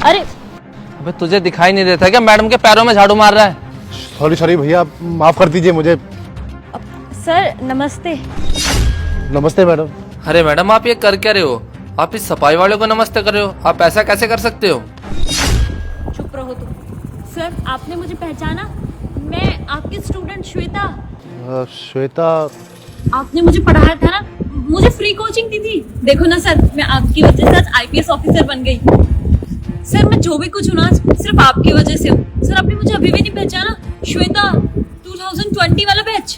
अरे अबे तुझे दिखाई नहीं देता क्या मैडम के पैरों में झाड़ू मार रहा है? सॉरी सॉरी भैया, माफ कर दीजिए मुझे। सर नमस्ते। नमस्ते मैडम। अरे मैडम आप ये कर क्या रहे हो? आप इस सफाई वाले को नमस्ते कर रहे हो? आप ऐसा कैसे कर सकते हो? चुप रहो तुम। सर आपने मुझे पहचाना? मैं आपकी स्टूडेंट श्वेता। श्वेता, आपने मुझे पढ़ाया था ना, मुझे फ्री कोचिंग दी थी। देखो ना सर, मैं आपकी वजह से आज आईपीएस ऑफिसर बन गई। सर मैं जो भी कुछ हूँ ना आज सिर्फ आपकी वजह से हूँ। सर आपने मुझे अभी भी नहीं पहचाना? श्वेता 2020 वाला बैच।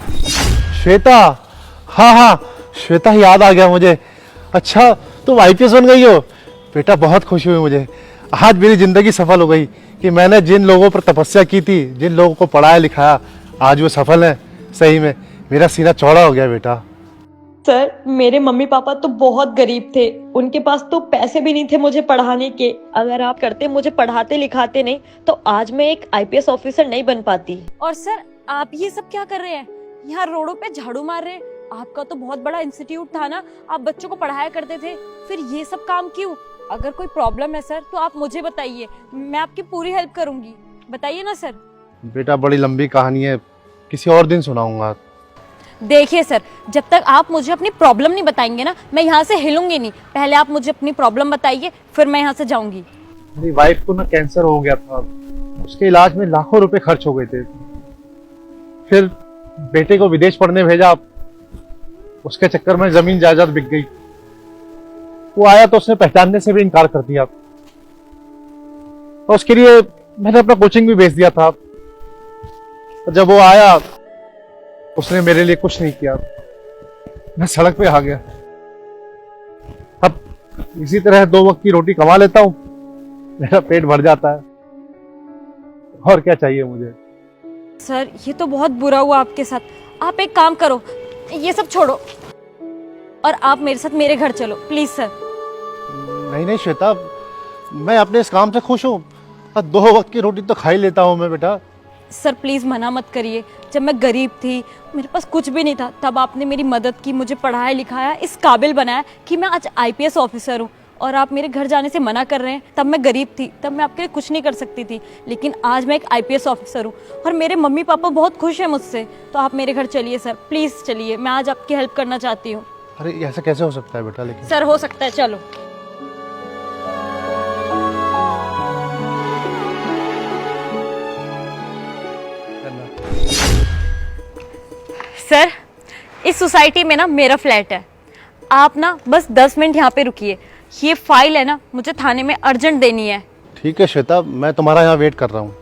श्वेता, हाँ हाँ श्वेता, याद आ गया मुझे। अच्छा तुम आईपीएस बन गई हो? बेटा बहुत खुशी हुई मुझे। आज मेरी जिंदगी सफल हो गई कि मैंने जिन लोगों पर तपस्या की थी, जिन लोगों को पढ़ाया लिखाया, आज वो सफल है। सही में मेरा सीना चौड़ा हो गया बेटा। सर मेरे मम्मी पापा तो बहुत गरीब थे, उनके पास तो पैसे भी नहीं थे मुझे पढ़ाने के। अगर आप करते मुझे पढ़ाते लिखाते नहीं तो आज मैं एक आईपीएस ऑफिसर नहीं बन पाती। और सर आप ये सब क्या कर रहे हैं? यहाँ रोडों पे झाड़ू मार रहे हैं। आपका तो बहुत बड़ा इंस्टीट्यूट था ना, आप बच्चों को पढ़ाया करते थे, फिर ये सब काम क्यों? अगर कोई प्रॉब्लम है सर तो आप मुझे बताइए, मैं आपकी पूरी हेल्प करूंगी। बताइए ना सर। बेटा बड़ी लंबी कहानी है, किसी और दिन सुनाऊंगा। देखिए सर, जब तक आप मुझे अपनी प्रॉब्लम नहीं बताएंगे ना, मैं यहाँ से हिलूंगी नहीं। पहले आप मुझे अपनी प्रॉब्लम बताइए, फिर मैं यहाँ से जाऊंगी। मेरी वाइफ को ना कैंसर हो गया था, उसके इलाज में लाखों रुपए खर्च हो गए थे। फिर बेटे को विदेश पढ़ने भेजा, उसके चक्कर में जमीन जायदाद बिक गई। वो आया तो उसने पहचानने से भी इनकार कर दिया, और उसके लिए मैंने अपना कोचिंग भी बेच दिया था। और जब वो आया उसने मेरे लिए कुछ नहीं किया, मैं सड़क पे आ गया। अब इसी तरह 2 वक्त की रोटी कमा लेता हूं, मेरा पेट भर जाता है। और क्या चाहिए मुझे? सर ये तो बहुत बुरा हुआ आपके साथ। आप एक काम करो, ये सब छोड़ो और आप मेरे साथ मेरे घर चलो प्लीज सर। नहीं नहीं श्वेता, मैं अपने इस काम से खुश हूँ। 2 वक्त की रोटी तो खा ही लेता हूँ मैं बेटा। सर प्लीज मना मत करिए। जब मैं गरीब थी, मेरे पास कुछ भी नहीं था, तब आपने मेरी मदद की, मुझे पढ़ाया लिखाया, इस काबिल बनाया कि मैं आज आईपीएस ऑफिसर हूँ। और आप मेरे घर जाने से मना कर रहे हैं। तब मैं गरीब थी, तब मैं आपके लिए कुछ नहीं कर सकती थी, लेकिन आज मैं एक आईपीएस ऑफिसर हूँ और मेरे मम्मी पापा बहुत खुश हैं मुझसे। तो आप मेरे घर चलिए सर, प्लीज चलिए, मैं आज आपकी हेल्प करना चाहती हूँ। अरे ऐसा कैसे हो सकता है बेटा? लेकिन सर हो सकता है, चलो। सर इस सोसाइटी में ना मेरा फ्लैट है, आप ना बस 10 मिनट यहाँ पे रुकिए। ये फाइल है ना, मुझे थाने में अर्जेंट देनी है। ठीक है श्वेता, मैं तुम्हारा यहाँ वेट कर रहा हूँ।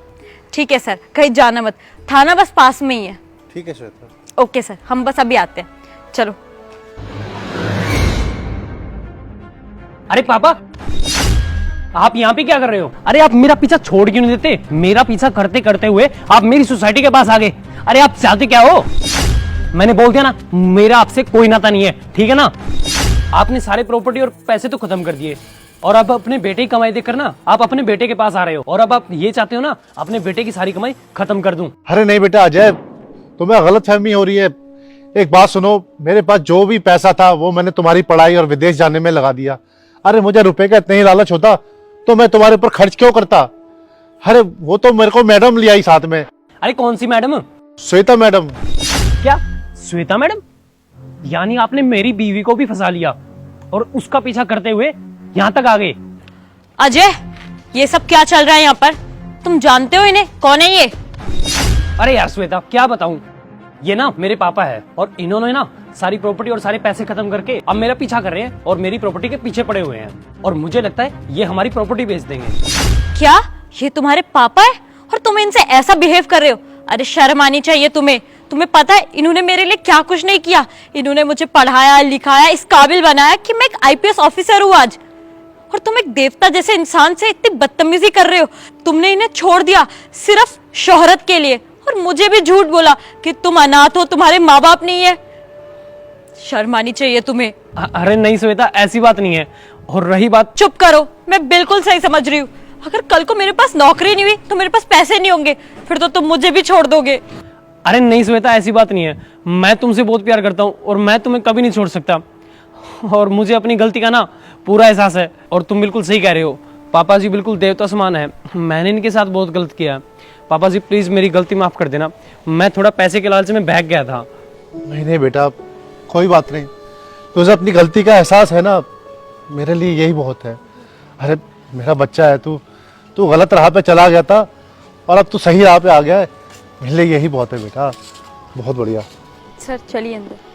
ठीक है सर, कहीं जाना मत, थाना बस पास में ही है। ठीक है श्वेता। ओके सर, हम बस अभी आते हैं, चलो। अरे पापा, आप यहाँ पे क्या कर रहे हो? अरे आप मेरा पीछा छोड़ क्यों नहीं देते? मेरा पीछा करते करते हुए आप मेरी सोसाइटी के पास आ गए। अरे आप चाहते क्या हो? मैंने बोल दिया ना, मेरा आपसे कोई नाता नहीं है, ठीक है ना? आपने सारे प्रॉपर्टी और पैसे तो खत्म कर दिए, और अब अपने बेटे की कमाई देखकर ना आप अपने बेटे के पास आ रहे हो, और अब आप ये चाहते हो ना अपने बेटे की सारी कमाई खत्म कर दूं। अरे नहीं बेटा अजय, तुम्हें गलतफहमी हो रही है। एक बात सुनो, मेरे पास जो भी पैसा था वो मैंने तुम्हारी पढ़ाई और विदेश जाने में लगा दिया। अरे मुझे रुपए का इतना ही लालच होता तो मैं तुम्हारे ऊपर खर्च क्यों करता? अरे वो तो मेरे को मैडम ले आई साथ में। अरे कौन सी मैडम? श्वेता मैडम। क्या श्वेता मैडम? यानी आपने मेरी बीवी को भी फंसा लिया और उसका पीछा करते हुए यहाँ तक आ गए। अजय, ये सब क्या चल रहा है यहाँ पर? तुम जानते हो इन्हें? कौन है ये? अरे यार श्वेता, क्या बताऊं, ये ना मेरे पापा है, और इन्होंने ना सारी प्रॉपर्टी और सारे पैसे खत्म करके अब मेरा पीछा कर रहे हैं और मेरी प्रॉपर्टी के पीछे पड़े हुए हैं, और मुझे लगता है ये हमारी प्रॉपर्टी बेच देंगे। क्या ये तुम्हारे पापा है और तुम इनसे ऐसा बिहेव कर रहे हो? अरे शर्म आनी चाहिए तुम्हें। तुम्हें पता है इन्होंने मेरे लिए क्या कुछ नहीं किया? इन्होंने मुझे पढ़ाया लिखाया, इस काबिल बनाया कि मैं एक आईपीएस ऑफिसर हूँ आज, और तुम एक देवता जैसे इंसान से इतनी बदतमीजी कर रहे हो। तुमने इन्हें छोड़ दिया सिर्फ शोहरत के लिए, और मुझे भी झूठ बोला कि तुम अनाथ हो, तुम्हारे माँ बाप नहीं है। शर्म आनी चाहिए तुम्हें। अरे नहीं श्वेता, ऐसी बात नहीं है। और रही बात, चुप करो, मैं बिल्कुल सही समझ रही हूँ। अगर कल को मेरे पास नौकरी नहीं हुई तो मेरे पास पैसे नहीं होंगे, फिर तो तुम मुझे भी छोड़ दोगे। अरे नहीं श्वेता, ऐसी बात नहीं है। मैं तुमसे बहुत प्यार करता हूँ और मैं तुम्हें कभी नहीं छोड़ सकता, और मुझे अपनी गलती का ना पूरा एहसास है, और तुम बिल्कुल सही कह रहे हो। पापा जी बिल्कुल देवता समान है, मैंने इनके साथ बहुत गलत किया। पापा जी प्लीज मेरी गलती माफ कर देना, मैं थोड़ा पैसे के लालच में बहक गया था। नहीं नहीं बेटा, कोई बात नहीं। तुझे अपनी गलती का एहसास है ना, मेरे लिए यही बहुत है। अरे मेरा बच्चा है तू, तू गलत राह पे चला गया था और अब तू सही राह पे आ गया है, मेरे लिए यही बहुत है बेटा। बहुत बढ़िया। सर चलिए अंदर।